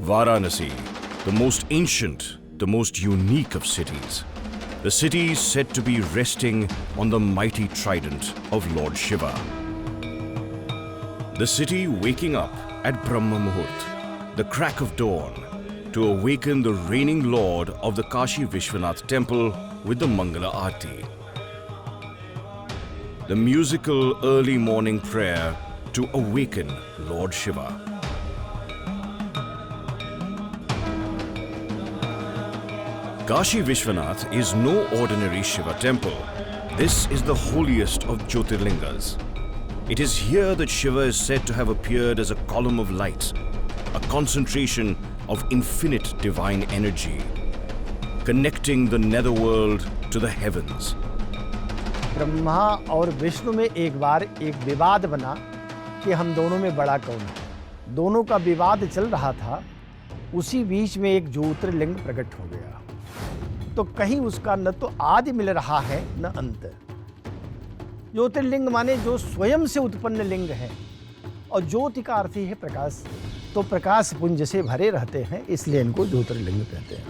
Varanasi, the most ancient, the most unique of cities. The city is said to be resting on the mighty trident of Lord Shiva. The city waking up at Brahma Muhurt, the crack of dawn, to awaken the reigning Lord of the Kashi Vishwanath Temple with the Mangala Aarti. The musical early morning prayer to awaken Lord Shiva. Kashi Vishwanath is no ordinary Shiva temple. This is the holiest of Jyotirlingas. It is here that Shiva is said to have appeared as a column of light, a concentration of infinite divine energy, connecting the netherworld to the heavens. Brahma और विष्णु में एक बार एक विवाद बना कि हम दोनों में बड़ा कौन है। दोनों का विवाद चल रहा था, उसी बीच में एक ज्योतिर्लिंग प्रकट हो गया। तो कहीं उसका न तो आदि मिल रहा है न अंत। ज्योतिर्लिंग माने जो स्वयं से उत्पन्न लिंग है, और ज्योति का अर्थ ही है प्रकाश। तो प्रकाश पुंज से भरे रहते हैं, इसलिए इनको ज्योतिर्लिंग कहते हैं।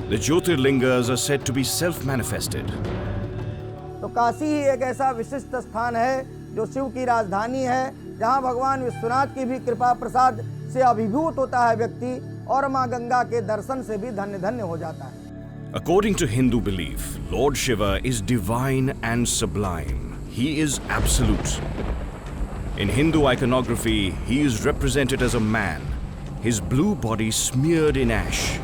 The Jyotirlingas are said to be self-manifested. तो काशी ही एक ऐसा विशिष्ट स्थान है जो शिव की राजधानी है, जहाँ भगवान विश्वनाथ की भी कृपा प्रसाद से अभिभूत होता है व्यक्ति, और माँ गंगा के दर्शन से भी धन्य धन्य हो जाता है। According to Hindu belief, Lord Shiva is divine and sublime. He is absolute. In Hindu iconography, he is represented as a man, his blue body smeared in ash.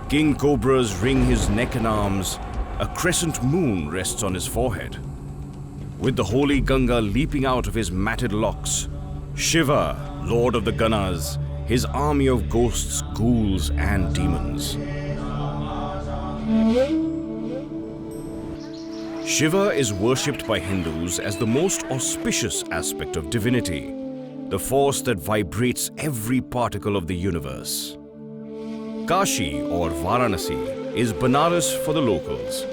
King cobras ring his neck and arms. A crescent moon rests on his forehead. With the holy Ganga leaping out of his matted locks, Shiva, Lord of the Ganas, his army of ghosts, ghouls and demons. Shiva is worshipped by Hindus as the most auspicious aspect of divinity, the force that vibrates every particle of the universe. Kashi, or Varanasi, is Banaras for the locals.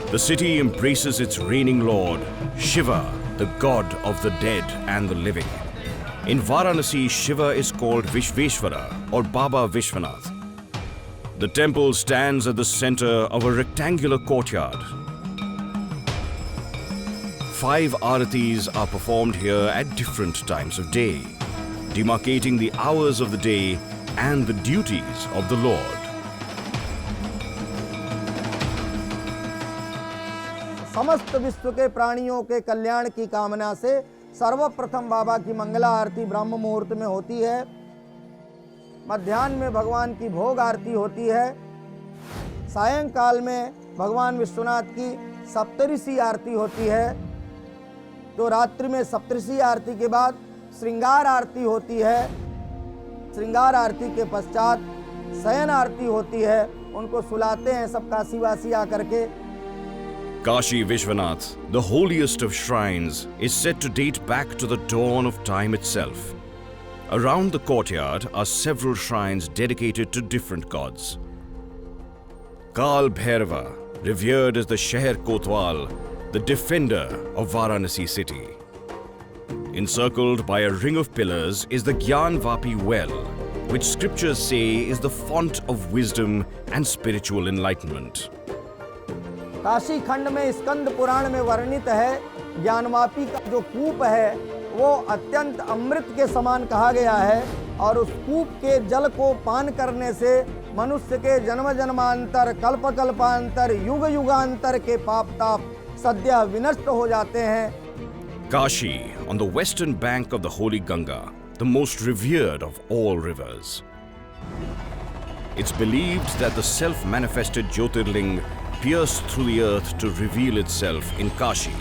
The city embraces its reigning lord, Shiva, the god of the dead and the living. In Varanasi, Shiva is called Vishveshwara or Baba Vishwanath. The temple stands at the center of a rectangular courtyard. 5 aratis are performed here at different times of day, demarcating the hours of the day and the duties of the Lord. समस्त विश्व के प्राणियों के कल्याण की कामना से सर्वप्रथम बाबा की मंगला आरती ब्रह्म मुहूर्त में होती है। मध्याह्न में भगवान की भोग आरती होती है। सायंकाल में भगवान विश्वनाथ की सप्तऋषि आरती होती है। तो रात्रि में सप्तऋषि आरती के बाद श्रृंगार आरती होती है। श्रृंगार आरती के पश्चात शयन आरती होती है। उनको सुलाते हैं सब काशीवासी आकर के। Kashi Vishwanath, the holiest of shrines, is said to date back to the dawn of time itself. Around the courtyard are several shrines dedicated to different gods. Kal Bhairava, revered as the Sheher Kotwal, the defender of Varanasi city. Encircled by a ring of pillars is the Gyan Vapi well, which scriptures say is the font of wisdom and spiritual enlightenment. Kashi खंड में स्कंद पुराण में वर्णित है, ज्ञानवापी का जो कूप है वो अत्यंत अमृत के समान कहा गया है, और उस कूप के जल को पान करने से मनुष्य के जन्म जन्मांतर, कल्प कल्पांतर, युग युगांतर के पाप ताप सद्यः विनष्ट हो जाते हैं। Kashi, on the western bank of the holy Ganga, the most revered of all rivers. It's believed that the self-manifested Jyotirling pierced through the earth to reveal itself in Kashi,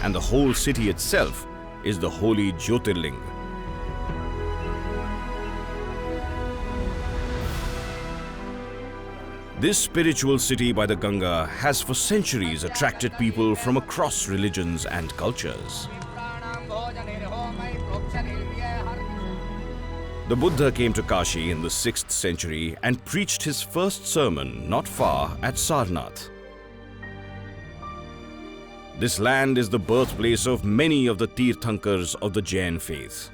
and the whole city itself is the holy Jyotirling. This spiritual city by the Ganga has for centuries attracted people from across religions and cultures. The Buddha came to Kashi in the 6th century and preached his first sermon not far at Sarnath. This land is the birthplace of many of the Tirthankars of the Jain faith.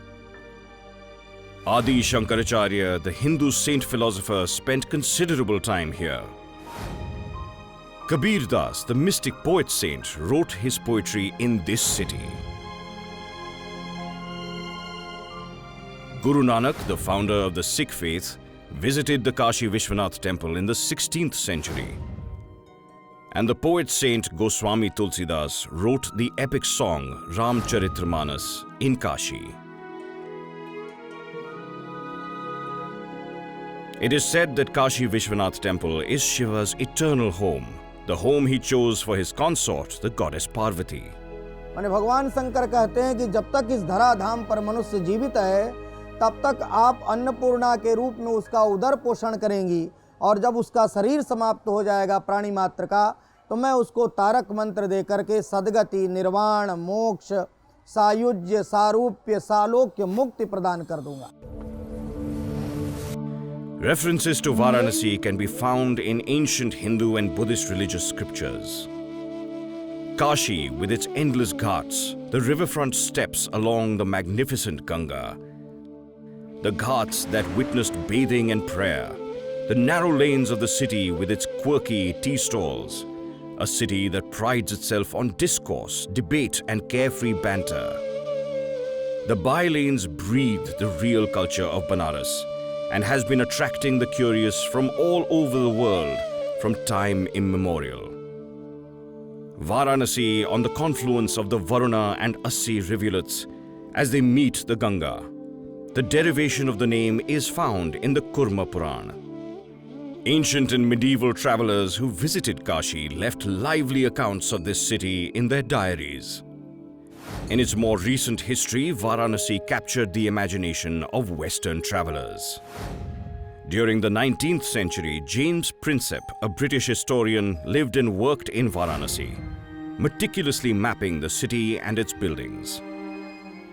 Adi Shankaracharya, the Hindu saint philosopher, spent considerable time here. Kabir Das, the mystic poet saint, wrote his poetry in this city. Guru Nanak, the founder of the Sikh faith, visited the Kashi Vishwanath Temple in the 16th century. And the poet saint Goswami Tulsidas wrote the epic song Ramcharitramanas in Kashi. It is said that Kashi Vishwanath Temple is Shiva's eternal home, the home he chose for his consort, the goddess Parvati. माने भगवान शंकर कहते हैं कि जब तक इस धराधाम पर मनुष्य जीवित है, तब तक आप अन्नपूर्णा के रूप में उसका उदर पोषण करेंगी, और जब उसका शरीर समाप्त हो जाएगा प्राणी मात्र का, तो मैं उसको तारक मंत्र दे करके सद्गति, निर्वाण, मोक्ष, सायुज्य, सारूप्य, सालोक्य, मुक्ति प्रदान कर दूंगा. References to Varanasi can be found in ancient Hindu and Buddhist religious scriptures. Kashi, with its endless ghats, the riverfront steps along the magnificent Ganga, the ghats that witnessed bathing and prayer, the narrow lanes of the city with its quirky tea stalls, a city that prides itself on discourse, debate and carefree banter. The by-lanes breathe the real culture of Banaras and has been attracting the curious from all over the world from time immemorial. Varanasi, on the confluence of the Varuna and Assi rivulets, as they meet the Ganga. The derivation of the name is found in the Kurma Purana. Ancient and medieval travelers who visited Kashi left lively accounts of this city in their diaries. In its more recent history, Varanasi captured the imagination of Western travelers. During the 19th century, James Prinsep, a British historian, lived and worked in Varanasi, meticulously mapping the city and its buildings.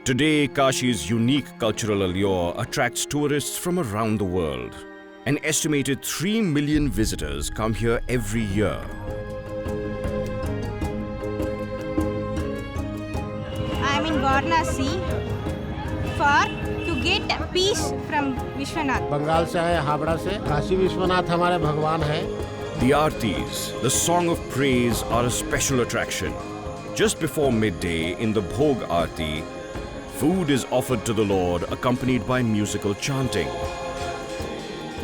Today, Kashi's unique cultural allure attracts tourists from around the world. An estimated 3 million visitors come here every year. I am in Varanasi to get peace from Vishwanath. Bengal से आए हावड़ा से. काशी विश्वनाथ हमारे भगवान हैं. The Aartis, the song of praise, are a special attraction. Just before midday in the Bhog Aarti, food is offered to the Lord accompanied by musical chanting.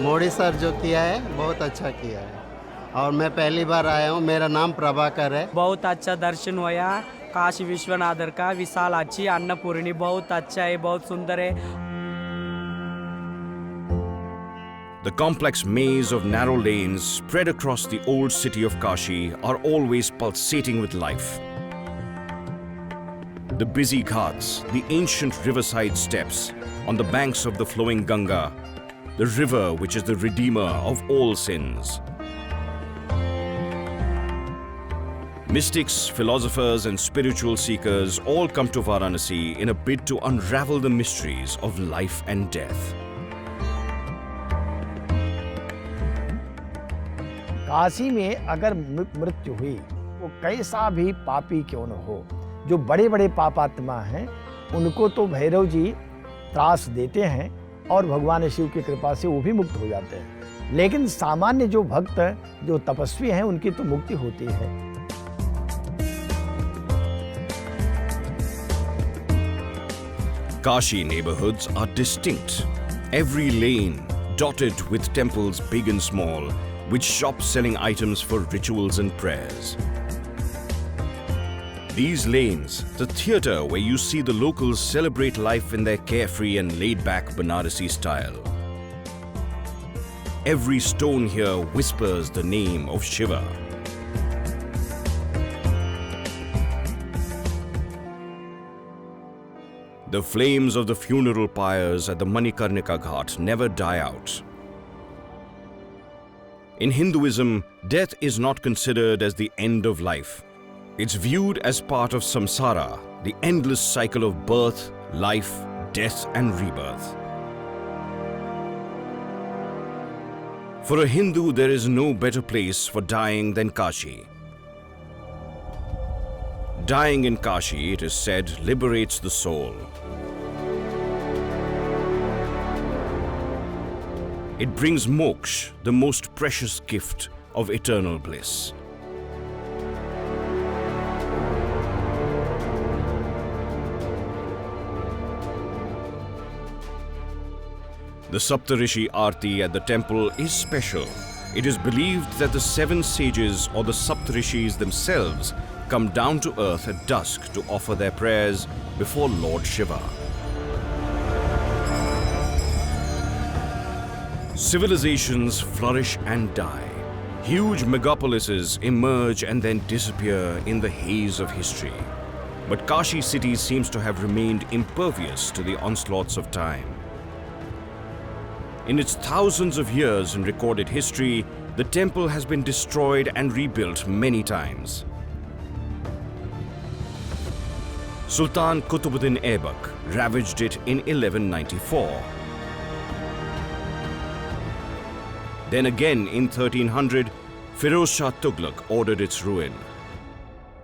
Modi sir जो किया है बहुत अच्छा किया है और मैं पहली बार आया हूँ. मेरा नाम प्रभाकर है. बहुत अच्छा दर्शन हुआ. काशी विश्वनाथ का विशाल अच्छी अन्नपूर्णी बहुत अच्छा है, बहुत सुंदर है. The complex maze of narrow lanes spread across the old city of Kashi are always pulsating with life. The busy ghats, the ancient riverside steps on the banks of the flowing Ganga, the river which is the redeemer of all sins. Mystics, philosophers and spiritual seekers all come to Varanasi in a bid to unravel the mysteries of life and death. Kashi में अगर मृत्यु हुई, वो कैसा भी पापी क्यों न हो, जो बड़े बड़े पापात्मा हैं, उनको तो भैरव जी त्रास देते हैं और भगवान शिव की कृपा से वो भी मुक्त हो जाते हैं. लेकिन सामान्य जो भक्त, जो तपस्वी हैं, उनकी तो मुक्ति होती है. Kashi neighborhoods are distinct. Every lane dotted with temples big and small, with shops selling items for rituals and prayers. These lanes, the theatre where you see the locals celebrate life in their carefree and laid-back Banarasi style. Every stone here whispers the name of Shiva. The flames of the funeral pyres at the Manikarnika Ghat never die out. In Hinduism, death is not considered as the end of life. It's viewed as part of samsara, the endless cycle of birth, life, death and rebirth. For a Hindu, there is no better place for dying than Kashi. Dying in Kashi, it is said, liberates the soul. It brings moksha, the most precious gift of eternal bliss. The Saptarishi Aarti at the temple is special. It is believed that the 7 sages or the Saptarishis themselves come down to earth at dusk to offer their prayers before Lord Shiva. Civilizations flourish and die. Huge megapolises emerge and then disappear in the haze of history. But Kashi city seems to have remained impervious to the onslaughts of time. In its thousands of years in recorded history, the temple has been destroyed and rebuilt many times. Sultan Qutbuddin Aibak ravaged it in 1194. Then again in 1300, Firoz Shah Tughlaq ordered its ruin.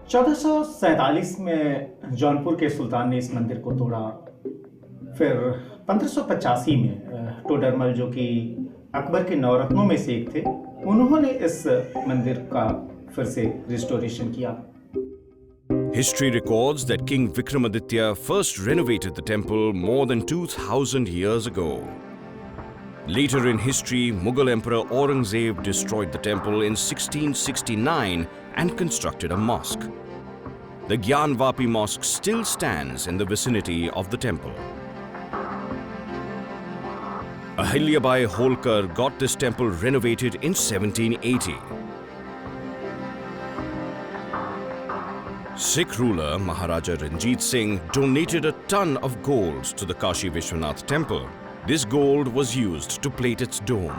1447 में जौनपुर के सुल्तान ने इस मंदिर को तोड़ा। फिर 1585 में टोडरमल, जो कि अकबर के नवरत्नों में से एक थे, उन्होंने इस मंदिर का फिर से रिस्टोरेशन किया। History records that King Vikramaditya first renovated the temple more than 2000 years ago. Later in history, Mughal Emperor Aurangzeb destroyed the temple in 1669 and constructed a mosque. The Gyanvapi mosque still stands in the vicinity of the temple. Ahilyabai Holkar got this temple renovated in 1780. Sikh ruler Maharaja Ranjit Singh donated a ton of gold to the Kashi Vishwanath Temple. This gold was used to plate its dome.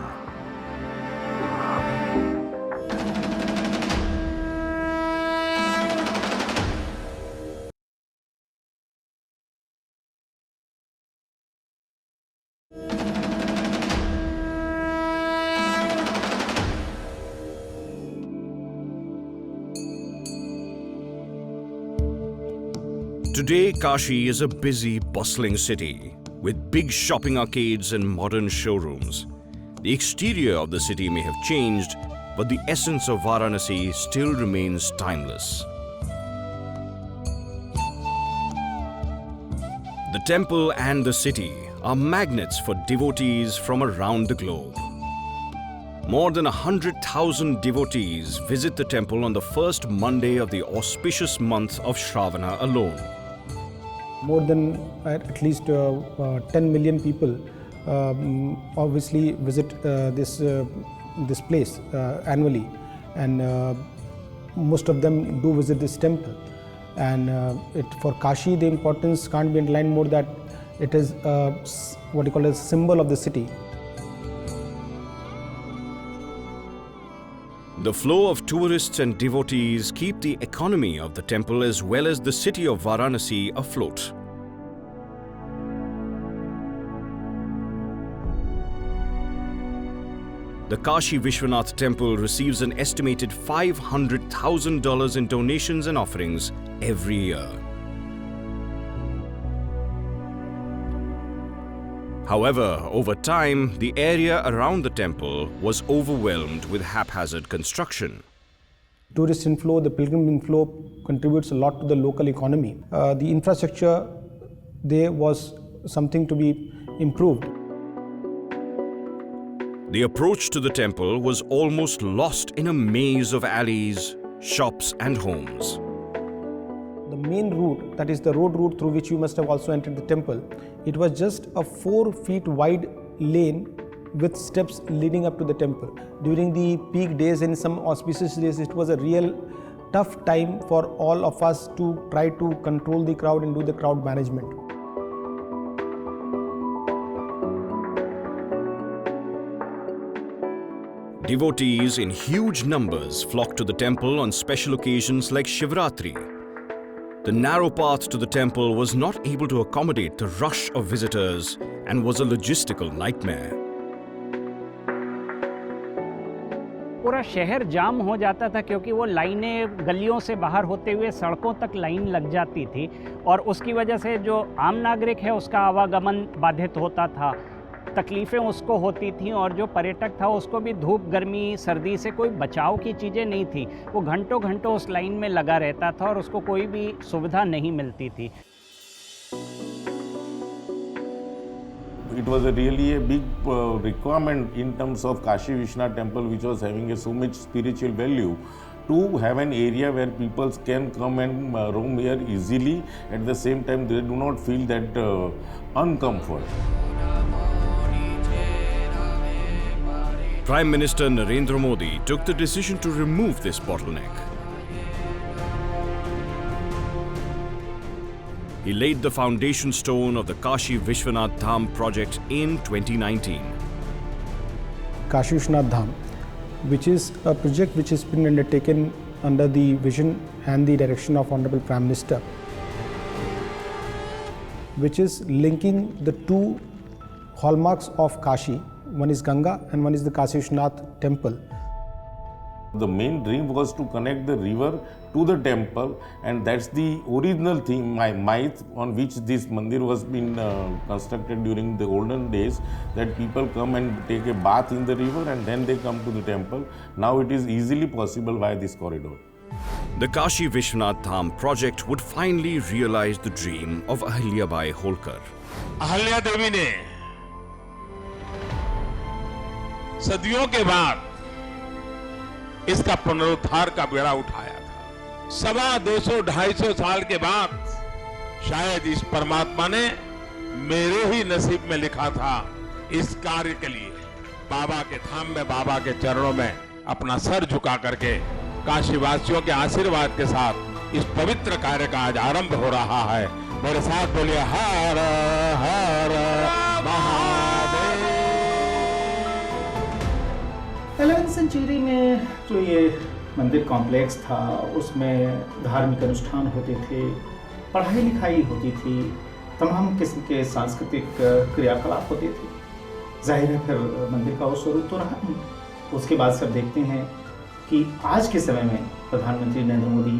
Today, Kashi is a busy, bustling city with big shopping arcades and modern showrooms. The exterior of the city may have changed, but the essence of Varanasi still remains timeless. The temple and the city are magnets for devotees from around the globe. More than 100,000 devotees visit the temple on the first Monday of the auspicious month of Shravana alone. More than at least 10 million people obviously visit this place annually, and most of them do visit this temple. And for Kashi, the importance can't be underlined more that it is what you call a symbol of the city. The flow of tourists and devotees keep the economy of the temple as well as the city of Varanasi afloat. The Kashi Vishwanath Temple receives an estimated $500,000 in donations and offerings every year. However, over time, the area around the temple was overwhelmed with haphazard construction. Tourist inflow, the pilgrim inflow contributes a lot to the local economy. The infrastructure there was something to be improved. The approach to the temple was almost lost in a maze of alleys, shops and homes. The main route, that is the road route through which you must have also entered the temple, it was just a 4 feet wide lane with steps leading up to the temple. During the peak days and some auspicious days, it was a real tough time for all of us to try to control the crowd and do the crowd management. Devotees in huge numbers flocked to the temple on special occasions like Shivratri. The narrow path to the temple was not able to accommodate the rush of visitors and was a logistical nightmare. पूरा शहर जाम हो जाता था क्योंकि वो लाइनें गलियों से बाहर होते हुए सड़कों तक लाइन लग जाती थी और उसकी वजह से जो आम नागरिक है उसका आवागमन बाधित होता था। तकलीफ़ें उसको होती थीं और जो पर्यटक था उसको भी धूप गर्मी सर्दी से कोई बचाव की चीज़ें नहीं थी। वो घंटों घंटों उस लाइन में लगा रहता था और उसको कोई भी सुविधा नहीं मिलती थी। It was really a big requirement in terms of Kashi Vishwanath Temple, which was having so much spiritual value, to have an area where people can come and roam here easily. At the same time, they do not feel that uncomfort. Prime Minister Narendra Modi took the decision to remove this bottleneck. He laid the foundation stone of the Kashi Vishwanath Dham project in 2019. Kashi Vishwanath Dham, which is a project which has been undertaken under the vision and the direction of Honorable Prime Minister, which is linking the two hallmarks of Kashi. One is Ganga and one is the Kashi Vishwanath Temple. The main dream was to connect the river to the temple, and that's the original theme, myth on which this mandir was been constructed during the olden days, that people come and take a bath in the river and then they come to the temple. Now it is easily possible via this corridor. The Kashi Vishwanath Dham project would finally realize the dream of Ahilyabai Holkar. Ahalya देवी ने सदियों के बाद इसका पुनरुद्धार का बेड़ा उठाया था। 250-250 साल के बाद शायद इस परमात्मा ने मेरे ही नसीब में लिखा था इस कार्य के लिए बाबा के धाम में, बाबा के चरणों में अपना सर झुका करके काशीवासियों के आशीर्वाद के साथ इस पवित्र कार्य का आज आरंभ हो रहा है। मेरे साथ बोलिए हर हर महादेव। 11वीं सेंचुरी में जो ये मंदिर कॉम्प्लेक्स था उसमें धार्मिक अनुष्ठान होते थे, पढ़ाई लिखाई होती थी, तमाम किस्म के सांस्कृतिक क्रियाकलाप होते थे। जाहिर है फिर मंदिर का वो स्वरूप तो रहा नहीं। उसके बाद सब देखते हैं कि आज के समय में प्रधानमंत्री नरेंद्र मोदी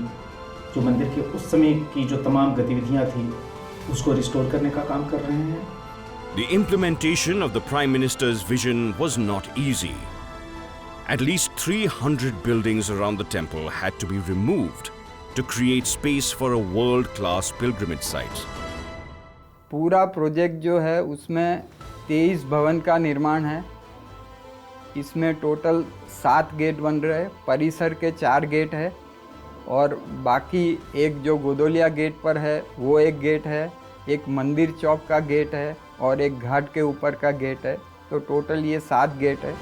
जो मंदिर के उस समय की जो तमाम गतिविधियां थी उसको रिस्टोर करने का काम कर रहे हैं। The implementation of the Prime Minister's vision was not easy. At least 300 buildings around the temple had to be removed to create space for a world-class pilgrimage site. पूरा प्रोजेक्ट जो है उसमें 23 भवन का निर्माण है। इसमें टोटल 7 गेट बन रहे हैं, परिसर के 4 गेट है और बाकी एक जो गोदोलिया गेट पर है वो एक गेट है, एक मंदिर चौक का गेट है और एक घाट के ऊपर का गेट है। तो टोटल ये 7 गेट है।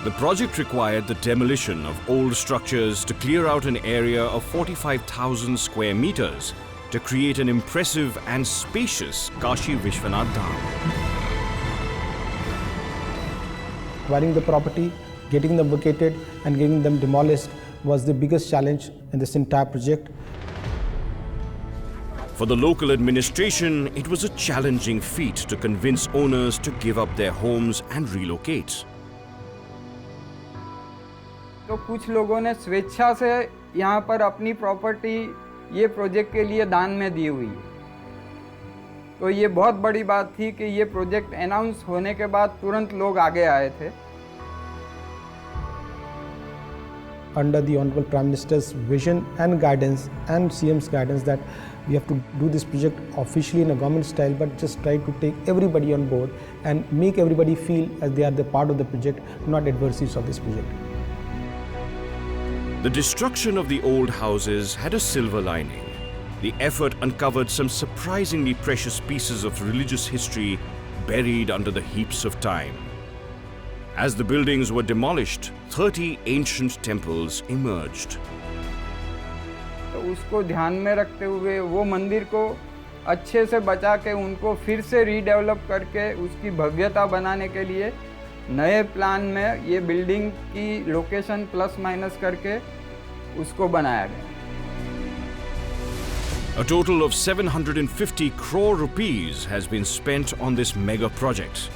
The project required the demolition of old structures to clear out an area of 45,000 square meters to create an impressive and spacious Kashi Vishwanath Dham. Acquiring the property, getting them vacated and getting them demolished was the biggest challenge in this entire project. For the local administration, it was a challenging feat to convince owners to give up their homes and relocate. तो कुछ लोगों ने स्वेच्छा से यहाँ पर अपनी property ये प्रोजेक्ट के लिए दान में दी हुई है। तो ये बहुत बड़ी बात थी कि ये प्रोजेक्ट अनाउंस होने के बाद तुरंत लोग आगे आए थे। Under the Honorable Prime Minister's vision and guidance and CM's guidance that we have to do this project officially in a government style, but just try to take everybody on board and make everybody feel as they are the part of the project, not adversaries of this project. The destruction of the old houses had a silver lining. The effort uncovered some surprisingly precious pieces of religious history buried under the heaps of time. As the buildings were demolished, 30 ancient temples emerged. तो उसको ध्यान में रखते हुए वो मंदिर को अच्छे से बचा के उनको फिर से रीडेवलप करके उसकी भव्यता बनाने के लिए नए प्लान में ये बिल्डिंग की लोकेशन प्लस माइनस करके उसको बनाया गया। A total of 750 crore rupees has been spent on this mega project.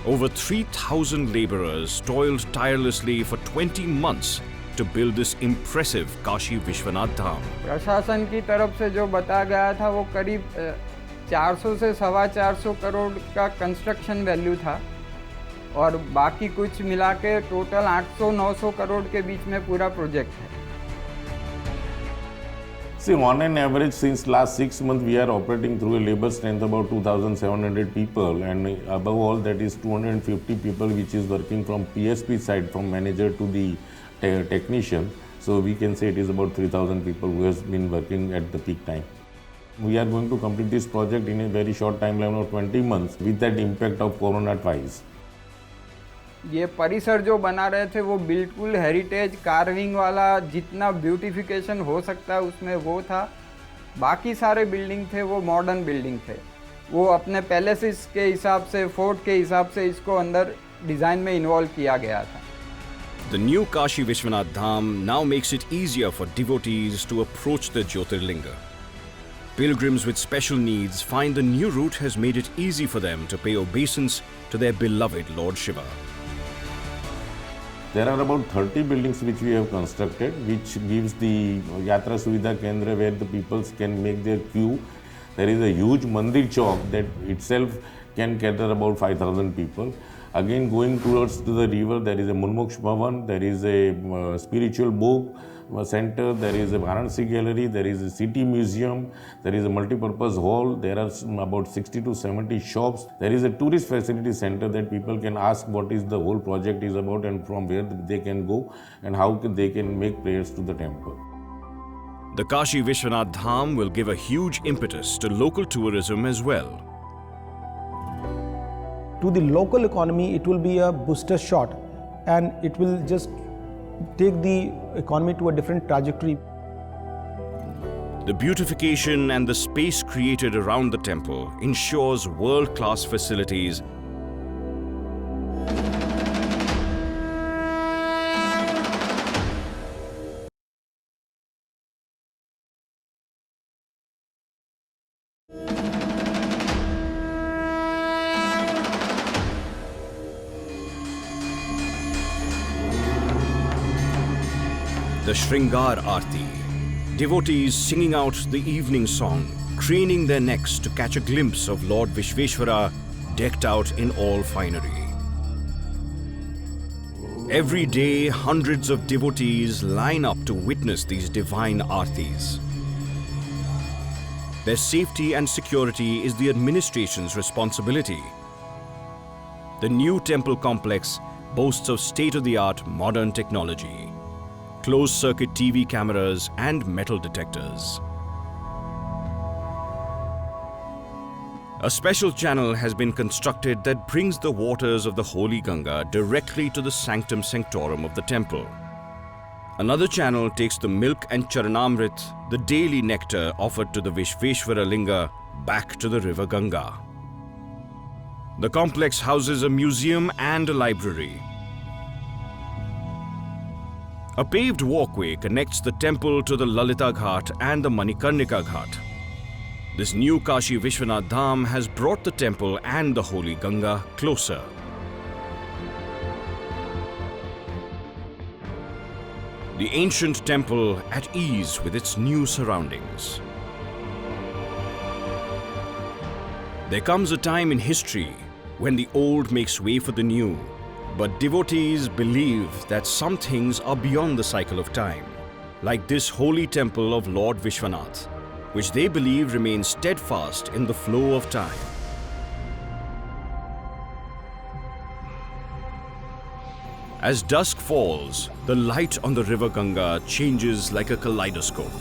Over 3,000 laborers toiled tirelessly for 20 months to build this impressive Kashi Vishwanath Dham. प्रशासन की तरफ से जो बताया गया था वो करीब 400 से 450 करोड़ का कंस्ट्रक्शन वैल्यू था और बाकी कुछ मिला के टोटल 800-900 करोड़ के बीच में पूरा प्रोजेक्ट है. See, on an average, since last 6 months, we are operating through a labor strength about 2,700 people, and above all, that is 250 people, which is working from PSP side, from manager to the technician. So we can say it is about 3,000 people who has been working at the peak time. We are going to complete this project in a very short timeline of 20 months with that impact of Corona twice. ये परिसर जो बना रहे थे वो बिल्कुल heritage carving वाला जितना ब्यूटिफिकेशन हो सकता है उसमें वो था. बाकी सारे बिल्डिंग थे वो मॉडर्न बिल्डिंग थे. वो अपने पैलेसेस के हिसाब से, फोर्ट के हिसाब से इसको अंदर डिज़ाइन में इन्वॉल्व किया गया था. The new Kashi Vishwanath Dham now makes it easier for devotees to approach the Jyotirlinga. Pilgrims with special needs find the new route has made it easy for them to pay obeisance to their beloved Lord Shiva. There are about 30 buildings which we have constructed, which gives the Yatra Suvidha Kendra where the people can make their queue. There is a huge Mandir Chowk that itself can cater about 5,000 people. Again, going towards the river, there is a Munmoksh Bhavan, there is a spiritual book center, there is a Varanasi gallery, there is a city museum, there is a multi-purpose hall, there are about 60 to 70 shops, there is a tourist facility center that people can ask what is the whole project is about and from where they can go and how they can make prayers to the temple. The Kashi Vishwanath Dham will give a huge impetus to local tourism as well. To the local economy, it will be a booster shot and it will just take the economy to a different trajectory. The beautification and the space created around the temple ensures world-class facilities the Shringar Aarti. Devotees singing out the evening song, craning their necks to catch a glimpse of Lord Vishveshwara decked out in all finery. Every day, hundreds of devotees line up to witness these divine Aartis. Their safety and security is the administration's responsibility. The new temple complex boasts of state-of-the-art modern technology, closed-circuit TV cameras and metal detectors. A special channel has been constructed that brings the waters of the holy Ganga directly to the sanctum sanctorum of the temple. Another channel takes the milk and charanamrit, the daily nectar offered to the Vishveshwara Linga, back to the river Ganga. The complex houses a museum and a library. A paved walkway connects the temple to the Lalita Ghat and the Manikarnika Ghat. This new Kashi Vishwanath Dham has brought the temple and the holy Ganga closer. The ancient temple at ease with its new surroundings. There comes a time in history when the old makes way for the new. But devotees believe that some things are beyond the cycle of time, like this holy temple of Lord Vishwanath, which they believe remains steadfast in the flow of time. As dusk falls, the light on the river Ganga changes like a kaleidoscope.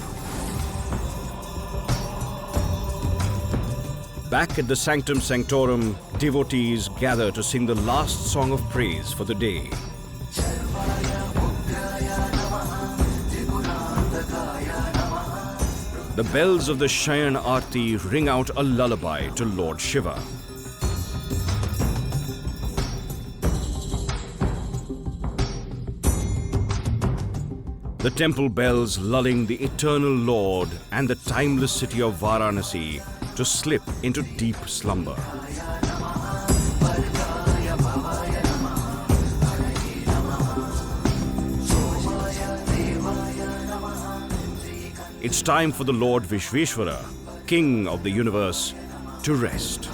Back at the Sanctum Sanctorum, devotees gather to sing the last song of praise for the day. The bells of the Shayan Aarti ring out a lullaby to Lord Shiva. The temple bells lulling the eternal Lord and the timeless city of Varanasi to slip into deep slumber. it's time for the Lord Vishveshwara, King of the universe, to rest.